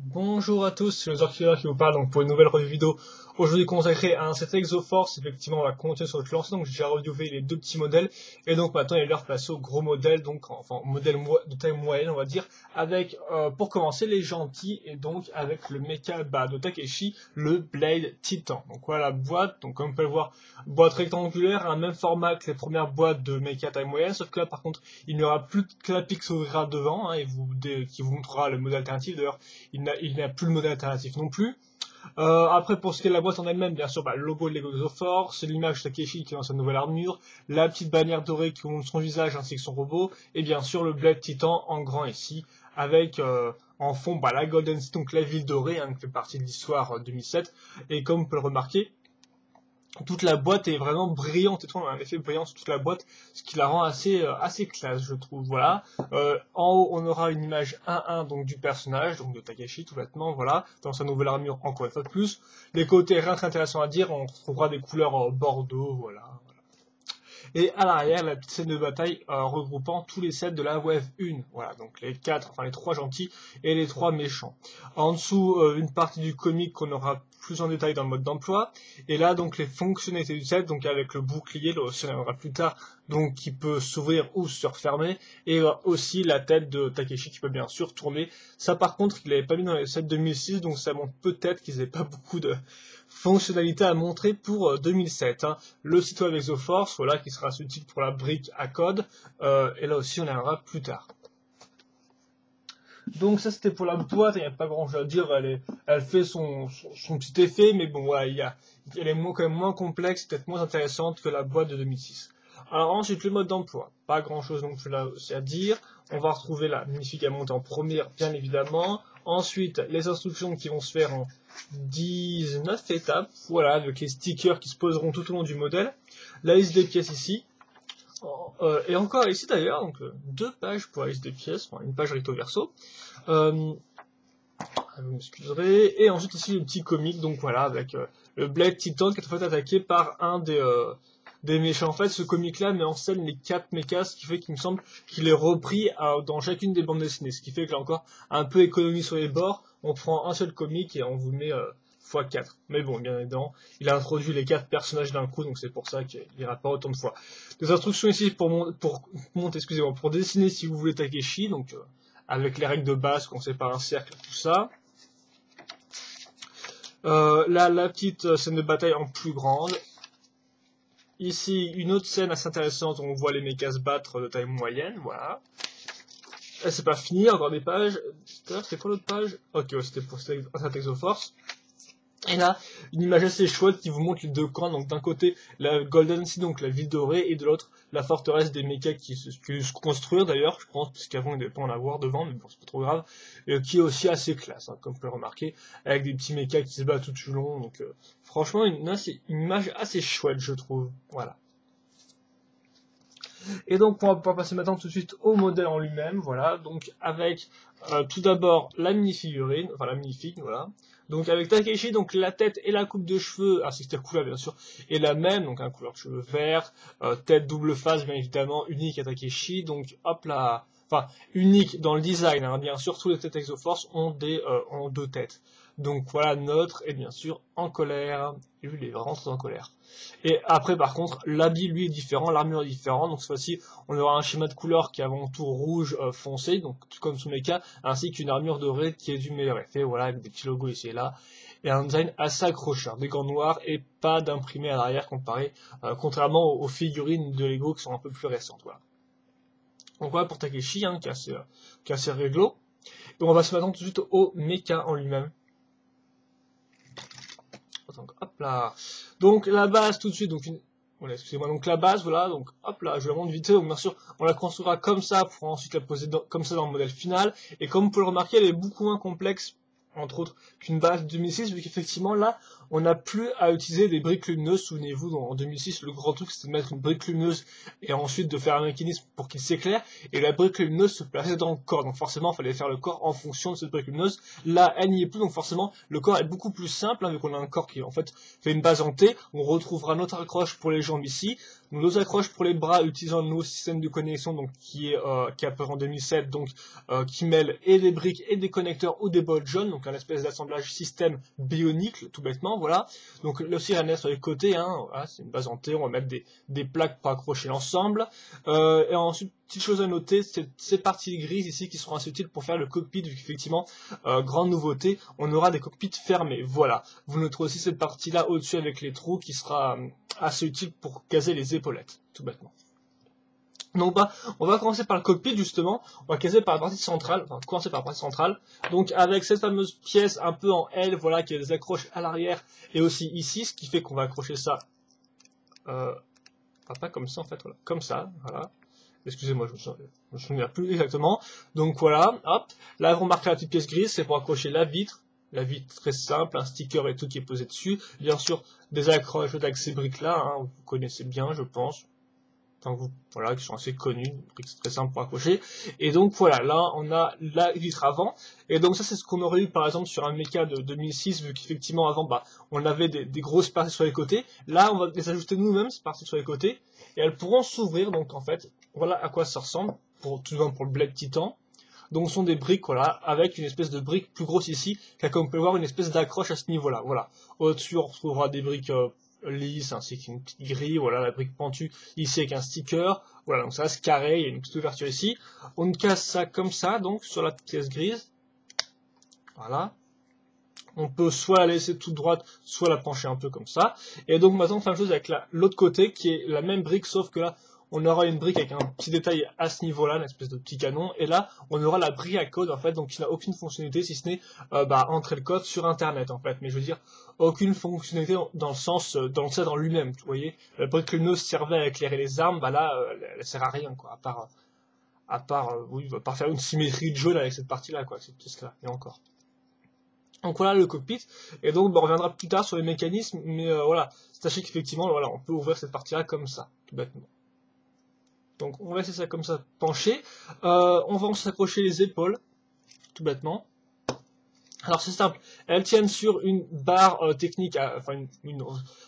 Bonjour à tous, c'est le Zorkiller qui vous parle donc pour une nouvelle review vidéo aujourd'hui consacrée à un set Exoforce. Effectivement, on va continuer sur notre lancée, donc j'ai déjà reviewé les deux petits modèles et donc maintenant il est l'heure de passer au gros modèle, donc enfin modèle de taille moyenne on va dire, avec pour commencer les gentils et donc avec le mecha de Takeshi, le Blade Titan. Donc voilà la boîte, donc comme vous pouvez le voir, boîte rectangulaire, un même format que les premières boîtes de mecha taille moyenne, sauf que là par contre il n'y aura plus que la pique qui s'ouvrira devant et qui vous montrera le modèle alternatif. D'ailleurs il n'a plus le modèle alternatif non plus. Après, pour ce qui est de la boîte en elle-même, bien sûr, le logo de Lego Exoforce, l'image de Takeshi qui est dans sa nouvelle armure, la petite bannière dorée qui montre son visage ainsi que son robot, et bien sûr le Blade Titan en grand ici, avec en fond la Golden City, donc la ville dorée, qui fait partie de l'histoire 2007, et comme vous pouvez le remarquer, toute la boîte est vraiment brillante et tout, on a un effet brillant sur toute la boîte, ce qui la rend assez classe, je trouve. Voilà. En haut, on aura une image 1-1 donc du personnage, donc de Takeshi, tout bêtement, voilà, dans sa nouvelle armure encore une fois de plus. Les côtés rien très intéressants à dire, on retrouvera des couleurs bordeaux, voilà. Et à l'arrière, la petite scène de bataille regroupant tous les sets de la Wave 1. Voilà, donc les 3 gentils et les 3 méchants. En dessous, une partie du comic qu'on aura plus en détail dans le mode d'emploi. Et là, donc les fonctionnalités du set, donc avec le bouclier, là aussi on en aura plus tard, donc qui peut s'ouvrir ou se refermer. Et aussi la tête de Takeshi qui peut bien sûr tourner. Ça par contre, il n'avait pas mis dans les sets 2006, donc ça montre peut-être qu'ils n'avaient pas beaucoup de fonctionnalités à montrer pour 2007. Le site web ExoForce, voilà, qui sera utile pour la brique à code, et là aussi on en verra plus tard. Donc ça c'était pour la boîte, il n'y a pas grand chose à dire, elle fait son petit effet, mais bon voilà, elle est quand même moins complexe, peut-être moins intéressante que la boîte de 2006. Alors ensuite le mode d'emploi, pas grand chose non plus là aussi à dire, on va retrouver la magnifique à monter en première bien évidemment, ensuite les instructions qui vont se faire en 19 étapes, voilà, avec les stickers qui se poseront tout au long du modèle, la liste des pièces ici, et encore ici d'ailleurs, donc 2 pages pour la liste des pièces, enfin, une page recto verso. Vous m'excuserez. Et ensuite ici le petit comic, donc voilà, avec le Blade Titan qui est en fait attaqué par un des méchants. En fait, ce comic-là met en scène les 4 mechas, ce qui fait qu'il me semble qu'il est repris dans chacune des bandes dessinées. Ce qui fait que là encore, un peu économie sur les bords, on prend un seul comic et on vous met x4. Mais bon, bien évidemment, il a introduit les 4 personnages d'un coup, donc c'est pour ça qu'il n'ira pas autant de fois. Des instructions ici pour dessiner si vous voulez Takeshi, donc avec les règles de base, qu'on sépare un cercle, tout ça. Là, la petite scène de bataille en plus grande. Ici, une autre scène assez intéressante où on voit les mechas se battre de taille moyenne, voilà. Et c'est pas fini, encore des pages. C'était quoi l'autre page? Ok, ouais, c'était pour cette Exoforce. Et là, une image assez chouette qui vous montre les deux camps. Donc d'un côté, la Golden City, donc la ville dorée, et de l'autre, la forteresse des mechas qui se construire d'ailleurs, je pense, parce qu'avant il ne devait pas en avoir devant, mais bon, c'est pas trop grave, qui est aussi assez classe, comme vous pouvez le remarquer, avec des petits mechas qui se battent tout du long. Donc franchement, une image assez chouette, je trouve. Voilà. Et donc on va pouvoir passer maintenant tout de suite au modèle en lui-même, voilà, donc avec tout d'abord la mini-figurine, enfin la mini-figue, voilà. Donc avec Takeshi, donc la tête et la coupe de cheveux, ainsi que la couleur bien sûr, est la même, donc un couleur de cheveux vert, tête double face bien évidemment, unique à Takeshi, donc hop là, enfin unique dans le design, bien sûr tous les têtes Exoforce ont 2 têtes. Donc voilà neutre et bien sûr en colère, lui il est vraiment très en colère. Et après, par contre, l'habit, lui, est différent, l'armure est différente. Donc, cette fois-ci, on aura un schéma de couleur qui est avant tout rouge foncé, donc tout comme sous mecha, ainsi qu'une armure dorée qui est du meilleur effet, voilà, avec des petits logos ici et là. Et un design assez accrocheur, des gants noirs et pas d'imprimé à l'arrière comparé, contrairement aux figurines de Lego qui sont un peu plus récentes, voilà. Donc voilà pour Takeshi, qui est assez réglo. Et on va se mettre tout de suite au mecha en lui-même. Donc hop là. Donc la base tout de suite, donc voilà, excusez-moi, donc la base, voilà, donc hop là, je la montre vite fait, donc bien sûr, on la construira comme ça pour ensuite la poser comme ça dans le modèle final, et comme vous pouvez le remarquer, elle est beaucoup moins complexe, entre autres, qu'une base 2006, vu qu'effectivement là, on n'a plus à utiliser des briques lumineuses. Souvenez-vous, en 2006, le grand truc c'était de mettre une brique lumineuse et ensuite de faire un mécanisme pour qu'il s'éclaire, et la brique lumineuse se plaçait dans le corps, donc forcément il fallait faire le corps en fonction de cette brique lumineuse. Là elle n'y est plus, donc forcément le corps est beaucoup plus simple, hein, vu qu'on a un corps qui en fait fait une base en T. On retrouvera notre accroche pour les jambes ici, nos accroches pour les bras utilisant nos systèmes de connexion, donc qui est apparu en 2007, donc qui mêle et des briques et des connecteurs ou des bols jaunes, donc un espèce d'assemblage système bionique, tout bêtement, voilà. Donc le sirène sur les côtés, hein, voilà, c'est une base en T, on va mettre des plaques pour accrocher l'ensemble. Et ensuite, petite chose à noter, c'est ces parties grises ici qui seront assez utiles pour faire le cockpit, vu qu'effectivement, grande nouveauté, on aura des cockpits fermés, voilà. Vous noterez aussi cette partie-là au-dessus avec les trous qui sera assez utile pour caser les épaulettes, tout bêtement. Donc on va commencer par le cockpit justement, on va caser par la partie centrale, enfin commencer par la partie centrale, donc avec cette fameuse pièce un peu en L, voilà, qui a des accroches à l'arrière et aussi ici, ce qui fait qu'on va accrocher ça, pas comme ça en fait, voilà, comme ça, voilà. Excusez-moi, je me souviens plus exactement. Donc voilà, hop, là vous remarquez la petite pièce grise, c'est pour accrocher la vitre très simple, un sticker et tout qui est posé dessus, bien sûr des accroches avec ces briques là, hein, vous connaissez bien je pense. Enfin, voilà, qui sont assez connus, c'est très simple pour accrocher. Et donc voilà, là on a la vitre avant, et donc ça c'est ce qu'on aurait eu par exemple sur un mecha de 2006, vu qu'effectivement avant on avait des grosses parties sur les côtés. Là on va les ajuster nous-mêmes, ces parties sur les côtés, et elles pourront s'ouvrir, donc en fait, voilà à quoi ça ressemble, tout de même pour le Blade Titan. Donc ce sont des briques, voilà, avec une espèce de brique plus grosse ici, qui a comme on peut le voir une espèce d'accroche à ce niveau-là, voilà. Au-dessus on retrouvera des briques lisse ainsi qu'une petite grille, voilà la brique pentue ici avec un sticker, voilà donc ça reste carré, il y a une petite ouverture ici, on casse ça comme ça donc sur la pièce grise, voilà, on peut soit la laisser toute droite, soit la pencher un peu comme ça, et donc maintenant on fait la même chose avec l'autre côté qui est la même brique sauf que là on aura une brique avec un petit détail à ce niveau-là, une espèce de petit canon, et là, on aura la brique à code, en fait, donc qui n'a aucune fonctionnalité, si ce n'est entrer le code sur Internet, en fait. Mais je veux dire, aucune fonctionnalité dans le sens, dans le set en lui-même, vous voyez. La brique lumineuse servait à éclairer les armes, là, elle sert à rien, quoi, à part faire une symétrie de jaune avec cette partie-là, quoi, cette pièce-là, et encore. Donc voilà le cockpit, et donc on reviendra plus tard sur les mécanismes, mais voilà, sachez qu'effectivement, voilà, on peut ouvrir cette partie-là comme ça, tout bêtement. Donc on va laisser ça comme ça penché. On va s'accrocher les épaules, tout bêtement. Alors c'est simple, elles tiennent sur une barre technique, enfin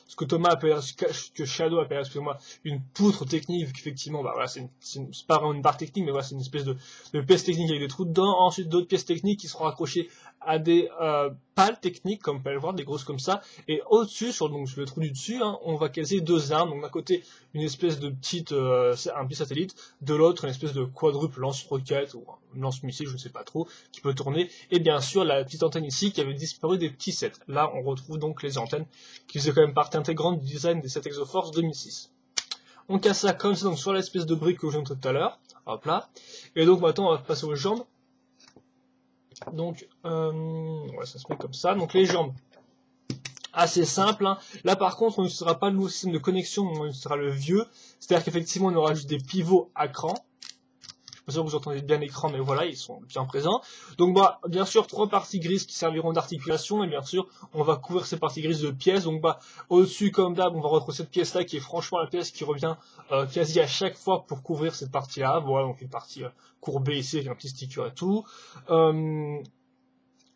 ce que Thomas appelle, ce que Shadow appelle, excusez-moi, une poutre technique, vu qu'effectivement, voilà, c'est pas vraiment une barre technique, mais voilà, c'est une espèce de pièce technique avec des trous dedans. Ensuite d'autres pièces techniques qui seront accrochées à des pales techniques, comme on peut le voir, des grosses comme ça. Et au-dessus, sur le trou du dessus, hein, on va caser deux armes. Donc d'un côté, une espèce de petite, un petit satellite, de l'autre, une espèce de quadruple lance-roquette, ou un lance-missile, je ne sais pas trop, qui peut tourner. Et bien sûr, la petite antenne ici, qui avait disparu des petits sets. Là, on retrouve donc les antennes, qui faisaient quand même partie intégrante du design des 7 Exoforce 2006. On casse ça comme ça, donc sur l'espèce de brique que je vous montrais tout à l'heure. Hop là. Et donc maintenant, on va passer aux jambes. Donc, ouais, ça se met comme ça. Donc les jambes, assez simple, hein. Là par contre on n'utilisera pas le nouveau système de connexion, on utilisera le vieux, c'est-à-dire qu'effectivement on aura juste des pivots à cran. Je suis pas sûr que vous entendez bien l'écran, mais voilà, ils sont bien présents. Donc bien sûr 3 parties grises qui serviront d'articulation, et bien sûr on va couvrir ces parties grises de pièces. Donc au-dessus comme d'hab on va retrouver cette pièce là qui est franchement la pièce qui revient quasi à chaque fois pour couvrir cette partie là. Voilà, donc une partie courbée ici avec un petit sticker et tout.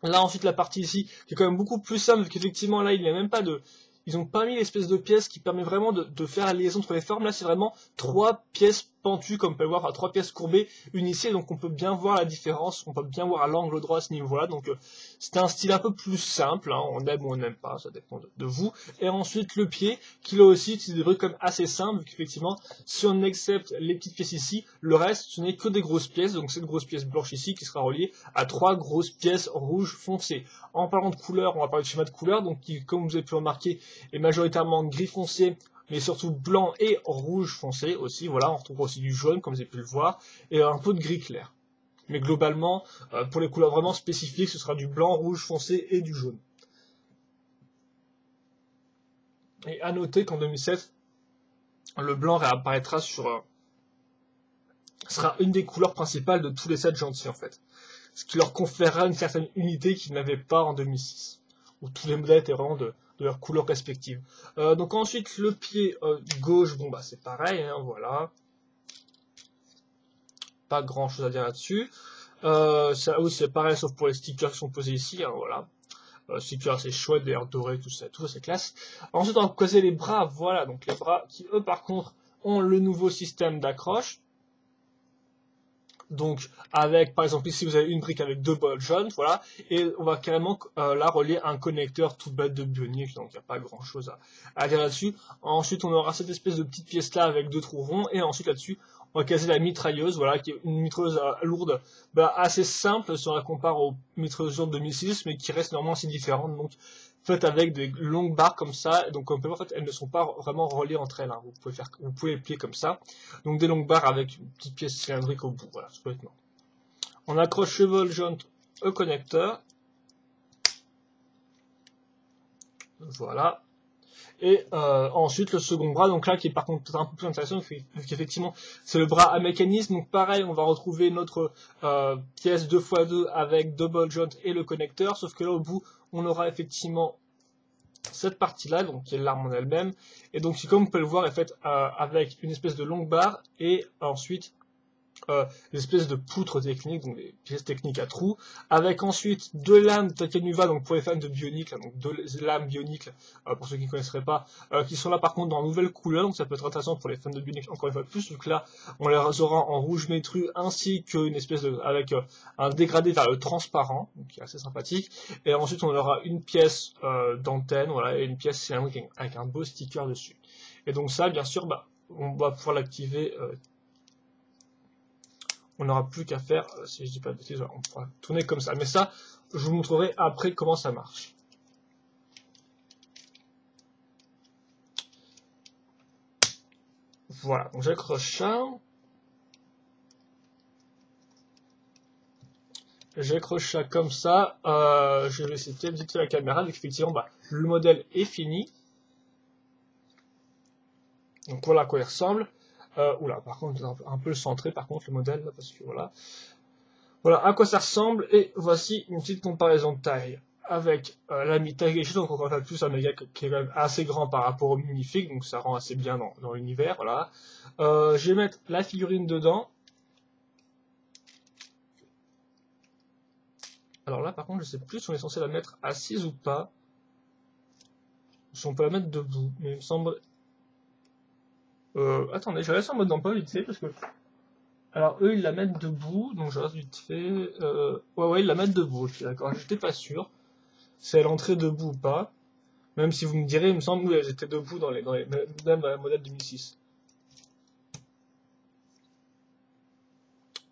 Là ensuite la partie ici qui est quand même beaucoup plus simple, parce qu'effectivement là il n'y a même pas de... Ils n'ont pas mis l'espèce de pièce qui permet vraiment de faire la liaison entre les formes. Là c'est vraiment 3 pièces pentues, comme on peut le voir, enfin 3 pièces courbées, une ici, donc on peut bien voir la différence, on peut bien voir à l'angle droit à ce niveau-là. Donc c'était un style un peu plus simple, hein, on aime ou on n'aime pas, ça dépend de vous. Et ensuite le pied, qui là aussi c'est des trucs comme assez simples, vu qu'effectivement si on accepte les petites pièces ici, le reste ce n'est que des grosses pièces, donc cette grosse pièce blanche ici qui sera reliée à 3 grosses pièces rouges foncées. En parlant de couleur, on va parler de schéma de couleur, donc qui, comme vous avez pu remarquer, est majoritairement gris foncé, mais surtout blanc et rouge foncé aussi. Voilà, on retrouve aussi du jaune, comme vous avez pu le voir, et un peu de gris clair. Mais globalement, pour les couleurs vraiment spécifiques, ce sera du blanc, rouge foncé et du jaune. Et à noter qu'en 2007, le blanc réapparaîtra sera une des couleurs principales de tous les sets gentils en fait. Ce qui leur conférera une certaine unité qu'ils n'avaient pas en 2006. Où tous les modèles étaient vraiment de leurs couleurs respectives. Donc ensuite, le pied gauche, bon bah c'est pareil, hein, voilà. Pas grand chose à dire là-dessus. Ça aussi c'est pareil, sauf pour les stickers qui sont posés ici, hein, voilà. Stickers assez chouette, d'ailleurs doré, tout ça c'est classe. Ensuite, on va poser les bras, voilà, donc les bras qui eux par contre ont le nouveau système d'accroche. Donc, avec, par exemple, ici, vous avez une brique avec 2 ball joints, voilà, et on va carrément là relier un connecteur tout bête de Bionic, donc il n'y a pas grand chose à dire là-dessus. Ensuite, on aura cette espèce de petite pièce là avec 2 trous ronds, et ensuite là-dessus, on va caser la mitrailleuse, voilà, qui est une mitrailleuse lourde, assez simple si on la compare aux mitrailleuses lourdes de 2006, mais qui reste néanmoins assez différente, donc faites avec des longues barres comme ça, donc comme on peut voir, en fait, elles ne sont pas vraiment reliées entre elles, hein. Vous pouvez les plier comme ça, donc des longues barres avec une petite pièce cylindrique au bout, voilà, tout bêtement. On accroche le ball joint au connecteur, voilà, et ensuite le second bras, donc là qui est par contre peut-être un peu plus intéressant, vu qu'effectivement c'est le bras à mécanisme, donc pareil on va retrouver notre pièce 2x2 avec 2 ball joint et le connecteur, sauf que là au bout on aura effectivement cette partie-là, donc qui est l'arme en elle-même, et donc comme vous pouvez le voir, est faite avec une espèce de longue barre, et ensuite une espèce de poutre technique, donc des pièces techniques à trous, avec ensuite 2 lames Takanuva, donc pour les fans de Bionic, là, donc 2 lames Bionic, pour ceux qui ne connaisseraient pas, qui sont là par contre dans nouvelle couleur, donc ça peut être intéressant pour les fans de Bionic encore une fois de plus, donc là on les aura en rouge métru, ainsi qu'une espèce de, avec un dégradé vers le transparent, donc qui est assez sympathique, et ensuite on aura une pièce d'antenne, voilà, et une pièce cylindrique avec un beau sticker dessus. Et donc ça, bien sûr, on va pouvoir l'activer. On n'aura plus qu'à faire, si je dis pas de bêtises, on pourra tourner comme ça. Mais ça, je vous montrerai après comment ça marche. Voilà, donc j'accroche ça. J'accroche ça comme ça. Je vais essayer de vite la caméra. Donc effectivement, le modèle est fini. Donc voilà à quoi il ressemble. Oula, par contre, un peu le centré, par contre, le modèle, là, parce que voilà. Voilà à quoi ça ressemble, et voici une petite comparaison de taille avec la Mitageishi, donc encore une fois plus un méga qui est quand même assez grand par rapport au Minifig, donc ça rend assez bien dans l'univers, voilà. Je vais mettre la figurine dedans. Alors là, par contre, je sais plus si on est censé la mettre assise ou pas. Si on peut la mettre debout, mais il me semble... attendez, je laisse en mode d'emploi vite fait, parce que... Alors eux, ils la mettent debout, donc je reste vite fait... Ouais, ils la mettent debout, ok, d'accord, j'étais pas sûr si elle entrait debout ou pas. Même si vous me direz, il me semble que j'étais debout même dans la modèle 2006.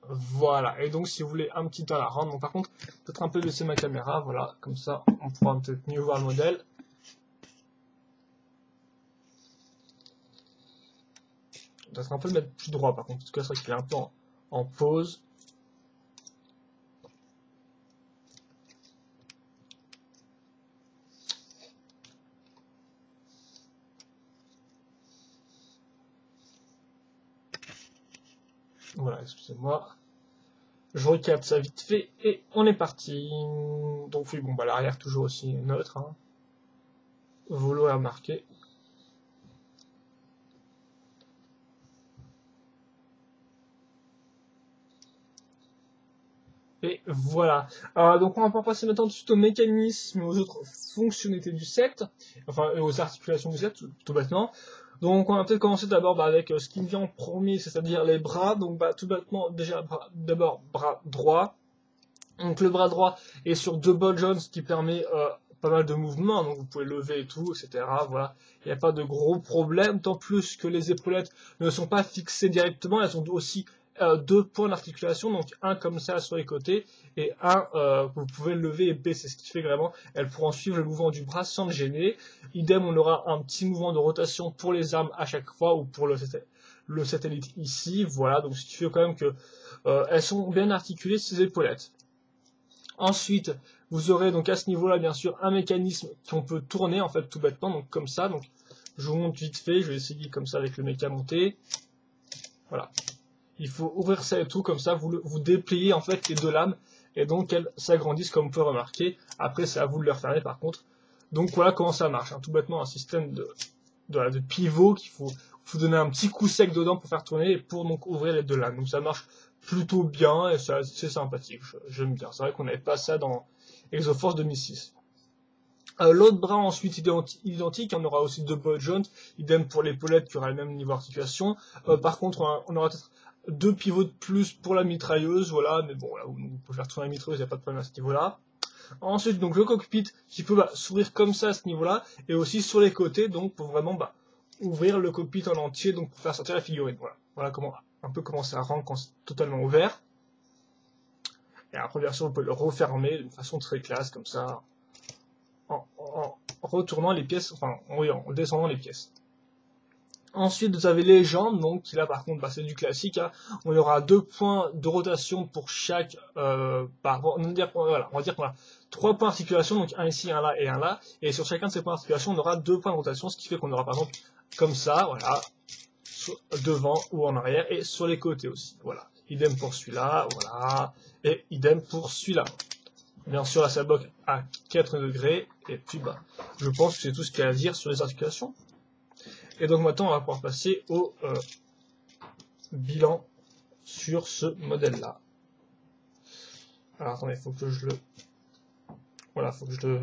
Voilà, et donc si vous voulez un petit temps à la rendre, donc par contre, peut-être un peu baisser ma caméra, voilà, comme ça, on pourra peut-être mieux voir le modèle. Peut-être un peu le mettre plus droit par contre, parce que c'est vrai qu'il est un peu en pause. Voilà, excusez-moi. Je recadre ça vite fait et on est parti. Donc oui, bon, l'arrière toujours aussi neutre. Hein. Volo à marquer. Et voilà. Donc on va passer maintenant tout de suite au mécanisme et aux autres fonctionnalités du set. Enfin, aux articulations du set, tout bêtement. Donc on va peut-être commencer d'abord avec ce qui me vient en premier, c'est-à-dire les bras. Donc tout bêtement, déjà d'abord bras droit. Donc le bras droit est sur 2 ball joints, ce qui permet pas mal de mouvements, donc vous pouvez lever et tout, etc. Voilà, il n'y a pas de gros problème, tant plus que les épaulettes ne sont pas fixées directement, elles ont aussi 2 points d'articulation, donc un comme ça sur les côtés, et un que vous pouvez lever et baisser, ce qui fait que vraiment elles pourront suivre le mouvement du bras sans le gêner. Idem, on aura un petit mouvement de rotation pour les armes à chaque fois, ou pour le satellite ici, voilà, donc ce qui fait quand même que elles sont bien articulées ces épaulettes. Ensuite, vous aurez donc à ce niveau-là, bien sûr, un mécanisme qu'on peut tourner, en fait, tout bêtement, donc comme ça. Donc, je vous montre vite fait, je vais essayer comme ça avec le méca monté. Voilà. Il faut ouvrir ça et tout, comme ça, vous dépliez, en fait, les 2 lames, et donc elles s'agrandissent, comme on peut remarquer. Après, c'est à vous de les refermer, par contre. Donc voilà comment ça marche, hein. Tout bêtement un système de pivot qu'il faut donner un petit coup sec dedans pour faire tourner et pour donc ouvrir les deux lames. Donc ça marche plutôt bien et c'est sympathique, j'aime bien. C'est vrai qu'on n'avait pas ça dans Exoforce 2006. L'autre bras ensuite identique, on aura aussi deux bullet joints, idem pour l'épaulette qui aura le même niveau articulation. Par contre, on aura peut-être deux pivots de plus pour la mitrailleuse, voilà, mais bon, là, vous pouvez faire tourner la mitrailleuse, il n'y a pas de problème à ce niveau-là. Ensuite, donc le cockpit qui peut s'ouvrir comme ça à ce niveau-là, et aussi sur les côtés, donc pour vraiment ouvrir le cockpit en entier, donc pour faire sortir la figurine. Voilà un peu comment ça rend quand c'est totalement ouvert. Et après, bien sûr, vous pouvez le refermer d'une façon très classe, comme ça, en retournant les pièces, enfin, oui, en descendant les pièces. Ensuite, vous avez les jambes, donc là par contre, c'est du classique. Hein. On aura 2 points de rotation pour chaque. On va dire qu'on a 3 points d'articulation, donc un ici, un là et un là. Et sur chacun de ces points d'articulation, on aura 2 points de rotation, ce qui fait qu'on aura par exemple comme ça, voilà, devant ou en arrière, et sur les côtés aussi. Voilà. Idem pour celui-là, voilà, et idem pour celui-là. Bien sûr, là ça bloque à 4 degrés, et puis je pense que c'est tout ce qu'il y a à dire sur les articulations. Et donc maintenant, on va pouvoir passer au bilan sur ce modèle-là. Alors attendez, il faut que je le... Voilà, faut que je le...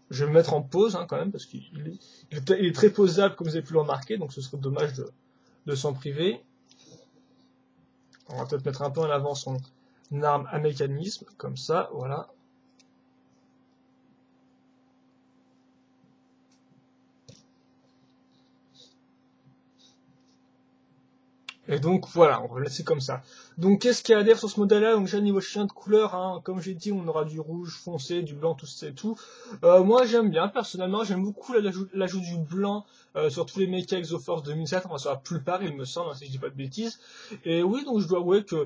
Je vais me mettre en pause quand même, parce qu'il est très posable, comme vous avez pu le remarquer, donc ce serait dommage de s'en priver. On va peut-être mettre un peu en avant son arme à mécanisme, comme ça, voilà. Et donc voilà, on va le laisser comme ça. Donc qu'est-ce qu'il y a à dire sur ce modèle-là? Donc déjà niveau chien de couleur, comme j'ai dit, on aura du rouge foncé, du blanc, tout ça et tout. Moi j'aime bien, personnellement, j'aime beaucoup l'ajout du blanc sur tous les mechas Exoforce 2007, enfin sur la plupart il me semble, si je dis pas de bêtises. Et oui, donc je dois avouer que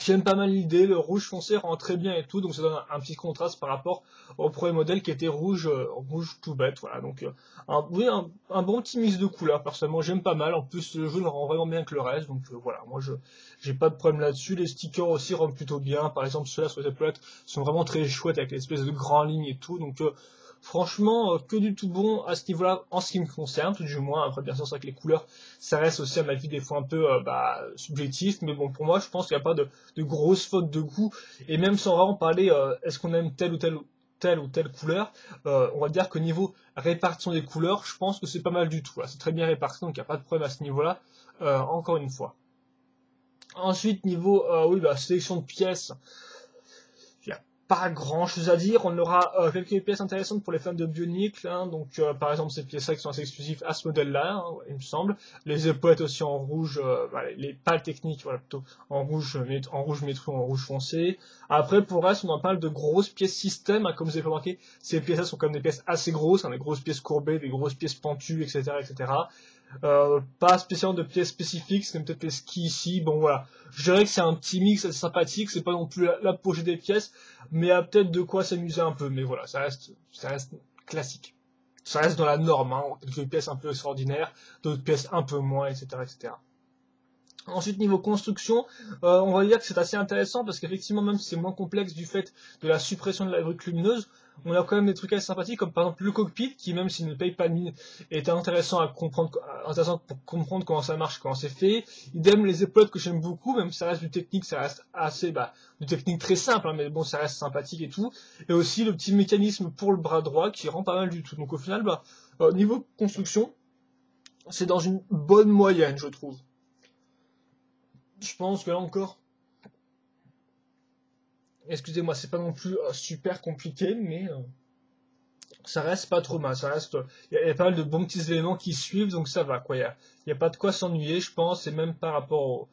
j'aime pas mal l'idée, le rouge foncé rend très bien et tout, donc ça donne un petit contraste par rapport au premier modèle qui était rouge, rouge tout bête, voilà. Donc un bon petit mix de couleurs, personnellement j'aime pas mal, en plus le jeu le rend vraiment bien que le reste, donc voilà, moi j'ai pas de problème là-dessus. Les stickers aussi rendent plutôt bien, par exemple ceux-là sur les épaulettes sont vraiment très chouettes avec l'espèce de grandes lignes et tout, donc franchement, que du tout bon à ce niveau-là, en ce qui me concerne, tout du moins. Après, bien sûr, c'est vrai que les couleurs, ça reste aussi, à ma vie, des fois un peu subjectif. Mais bon, pour moi, je pense qu'il n'y a pas de grosses fautes de goût. Et même sans vraiment parler, est-ce qu'on aime telle ou telle couleur, on va dire que niveau répartition des couleurs, je pense que c'est pas mal du tout. C'est très bien réparti, donc il n'y a pas de problème à ce niveau-là, encore une fois. Ensuite, niveau sélection de pièces, pas grand chose à dire. On aura quelques pièces intéressantes pour les fans de Bionicle, donc par exemple ces pièces-là qui sont assez exclusives à ce modèle-là, il me semble. Les épaulettes aussi en rouge, les pales techniques, voilà, plutôt en rouge métro, en rouge foncé. Après pour le reste, on a pas mal de grosses pièces système, comme vous avez remarqué, ces pièces-là sont comme des pièces assez grosses, des grosses pièces courbées, des grosses pièces pentues, etc., etc. Pas spécialement de pièces spécifiques, c'est peut-être les skis ici, bon voilà. Je dirais que c'est un petit mix assez sympathique, c'est pas non plus l'apogée des pièces, mais il y a peut-être de quoi s'amuser un peu, mais voilà, ça reste classique. Ça reste dans la norme, quelques pièces un peu extraordinaires, d'autres pièces un peu moins, etc., etc. Ensuite, niveau construction, on va dire que c'est assez intéressant parce qu'effectivement, même si c'est moins complexe du fait de la suppression de la brique lumineuse, on a quand même des trucs assez sympathiques, comme par exemple le cockpit, qui même s'il ne paye pas de mine, est intéressant pour comprendre comment ça marche, comment c'est fait. Idem les épaulettes que j'aime beaucoup, même si ça reste du technique, ça reste assez, du technique très simple, mais bon, ça reste sympathique et tout. Et aussi le petit mécanisme pour le bras droit qui rend pas mal du tout. Donc au final, niveau construction, c'est dans une bonne moyenne, je trouve. Je pense que là encore, excusez-moi, c'est pas non plus super compliqué, mais ça reste pas trop mal. Ça reste, il y a pas mal de bons petits éléments qui suivent, donc ça va quoi. Il y a pas de quoi s'ennuyer, je pense, et même par rapport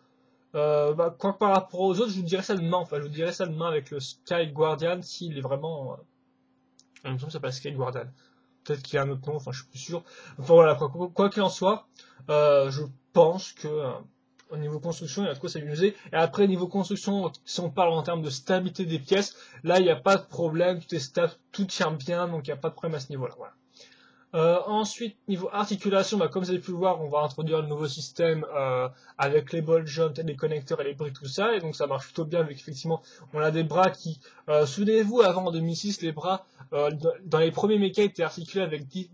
par rapport aux autres, je vous dirais ça demain. Enfin, je vous dirais ça demain avec le Sky Guardian, s'il est vraiment, il me semble que ça s'appelle Sky Guardian. Peut-être qu'il y a un autre nom, enfin, je suis plus sûr. Enfin voilà, quoi qu'il en soit, je pense que au niveau construction, il y a de quoi s'amuser. Et après, niveau construction, si on parle en termes de stabilité des pièces, là, il n'y a pas de problème, tout est stable, tout tient bien, donc il n'y a pas de problème à ce niveau-là. Voilà. Ensuite, niveau articulation, bah, comme vous avez pu le voir, on va introduire le nouveau système avec les ball joints, les connecteurs et les briques, tout ça. Et donc ça marche plutôt bien, vu qu'effectivement, on a des bras qui... souvenez-vous, avant en 2006, les bras, dans les premiers mechas, étaient articulés avec des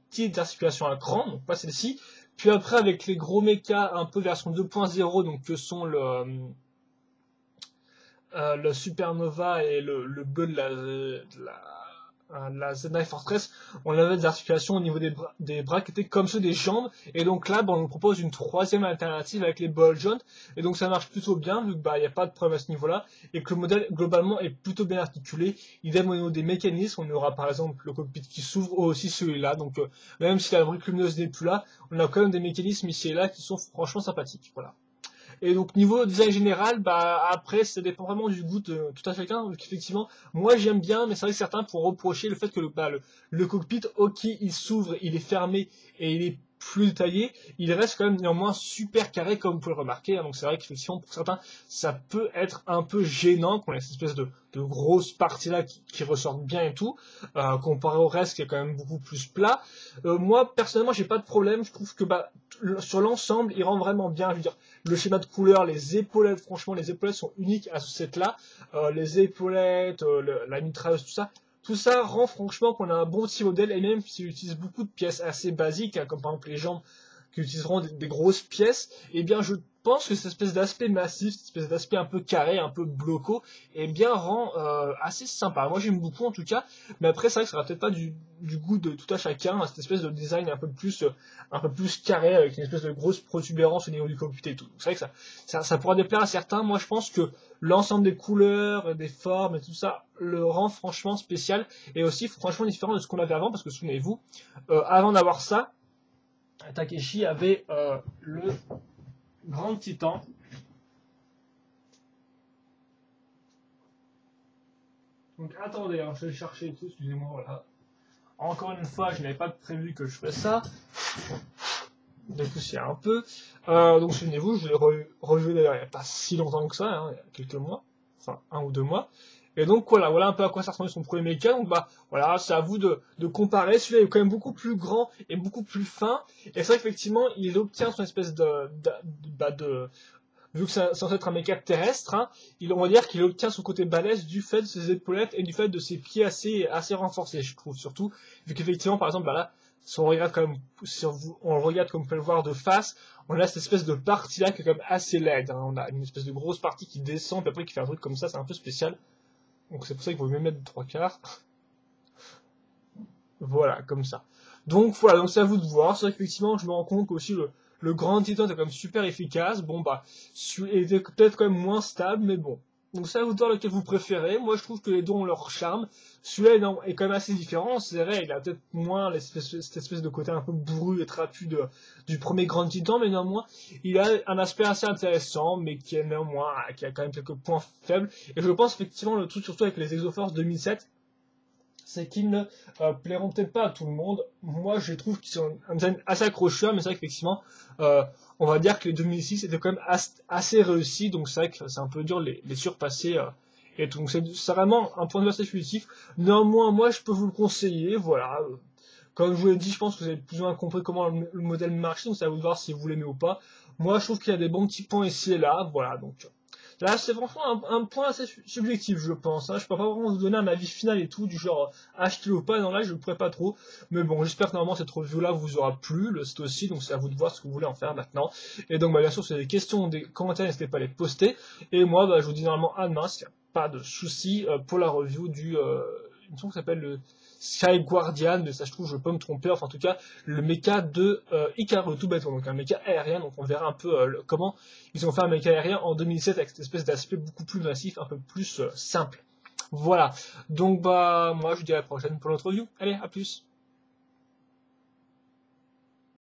petites articulations à cran, donc pas celle-ci. Puis après, avec les gros mechas, un peu version 2.0, donc que sont le Supernova et le bleu de la Zenai Fortress, on avait des articulations au niveau des bras qui étaient comme ceux des jambes, et donc là, bah, on nous propose une troisième alternative avec les ball joints, et donc ça marche plutôt bien, vu qu'il bah, n'y a pas de problème à ce niveau-là, et que le modèle, globalement, est plutôt bien articulé. Idem au niveau des mécanismes, on aura par exemple le cockpit qui s'ouvre, aussi celui-là, donc même si la brique lumineuse n'est plus là, on a quand même des mécanismes ici et là qui sont franchement sympathiques, voilà. Et donc niveau design général, bah après ça dépend vraiment du goût de tout à chacun. Donc effectivement, moi j'aime bien, mais c'est vrai que certains pourront reprocher le fait que le cockpit, ok, il s'ouvre, il est fermé et il est plus détaillé, il reste quand même néanmoins super carré comme vous pouvez le remarquer. Hein. Donc c'est vrai qu'effectivement pour certains ça peut être un peu gênant qu'on ait cette espèce de grosses parties là qui ressortent bien et tout, comparé au reste qui est quand même beaucoup plus plat. Moi personnellement j'ai pas de problème, je trouve que bah sur l'ensemble il rend vraiment bien. Je veux dire, le schéma de couleur, les épaulettes, franchement les épaulettes sont uniques à ce set là, les épaulettes, la mitrailleuse, tout ça rend franchement qu'on a un bon petit modèle, et même s'il utilise beaucoup de pièces assez basiques, hein, comme par exemple les jambes qui utiliseront des grosses pièces, et bien je pense que cette espèce d'aspect massif, cette espèce d'aspect un peu carré, un peu bloco, et bien rend assez sympa. Moi j'aime beaucoup en tout cas, mais après c'est vrai que ça sera peut-être pas du goût de tout à chacun, cette espèce de design un peu plus carré, avec une espèce de grosse protubérance au niveau du cockpit et tout. C'est vrai que ça pourra déplaire à certains. Moi je pense que l'ensemble des couleurs, des formes et tout ça le rend franchement spécial, et aussi franchement différent de ce qu'on avait avant, parce que souvenez-vous, avant d'avoir ça, Takeshi avait le Grand Titan. Donc attendez, hein, je vais le chercher et tout, excusez-moi, voilà. Encore une fois, je n'avais pas prévu que je ferais ça. Du coup, c'est un peu. Donc souvenez-vous, je l'ai revu d'ailleurs il n'y a pas si longtemps que ça, hein, il y a quelques mois, enfin 1 ou 2 mois. Et donc voilà un peu à quoi ça ressemblait son premier mecha. Donc bah voilà, c'est à vous de comparer. Celui-là est quand même beaucoup plus grand et beaucoup plus fin. Et c'est vrai qu'effectivement, il obtient son espèce vu que c'est censé être un mecha terrestre, hein, on va dire qu'il obtient son côté balèze du fait de ses épaulettes et du fait de ses pieds assez renforcés, je trouve, surtout, vu qu'effectivement, par exemple, bah là, si on regarde on le regarde comme on peut le voir de face, on a cette espèce de partie là qui est quand même assez laide, hein. On a une espèce de grosse partie qui descend, puis après qui fait un truc comme ça, c'est un peu spécial. Donc c'est pour ça qu'il vaut mieux mettre 3/4. Voilà, comme ça. Donc voilà, donc c'est à vous de voir. C'est vrai qu'effectivement, je me rends compte qu'aussi le Grand Titan était quand même super efficace. Bon bah, il était peut-être quand même moins stable, mais bon. Donc c'est à vous de voir lequel vous préférez. Moi je trouve que les deux ont leur charme. Celui-là est quand même assez différent. C'est vrai, il a peut-être moins cette espèce de côté un peu bourru et trapu du premier Grand Titan, mais néanmoins, il a un aspect assez intéressant, mais qui a quand même quelques points faibles. Et je pense effectivement le truc surtout avec les Exoforce 2007, c'est qu'ils ne plairont peut-être pas à tout le monde. Moi, je trouve qu'ils sont un design assez accrocheur, mais c'est vrai qu'effectivement, on va dire que les 2006 étaient quand même assez réussis, donc c'est vrai que c'est un peu dur de les surpasser. Et tout. Donc c'est vraiment un point de vue assez subjectif. Néanmoins, moi, je peux vous le conseiller, voilà. Comme je vous l'ai dit, je pense que vous avez plus ou moins compris comment le modèle marche, donc c'est à vous de voir si vous l'aimez ou pas. Moi, je trouve qu'il y a des bons petits points ici et là, voilà, donc... Là, c'est franchement un point assez subjectif, je pense. Hein. Je peux pas vraiment vous donner un avis final et tout, du genre acheter ou pas. Non, là, je le pourrais pas trop. Mais bon, j'espère que normalement cette review-là vous aura plu, le site aussi. Donc, c'est à vous de voir ce que vous voulez en faire maintenant. Et donc, bah, bien sûr, si vous avez des questions, des commentaires, n'hésitez pas à les poster. Et moi, bah, je vous dis normalement à demain, s'il n'y a pas de souci, pour la review une chanson qui s'appelle le Sky Guardian, mais ça je trouve je peux me tromper, enfin en tout cas le mecha de Ikaru, tout bêtement, donc un mecha aérien, donc on verra un peu comment ils ont fait un mecha aérien en 2007 avec cette espèce d'aspect beaucoup plus massif, un peu plus simple. Voilà, donc bah moi je vous dis à la prochaine pour notre review, allez à plus.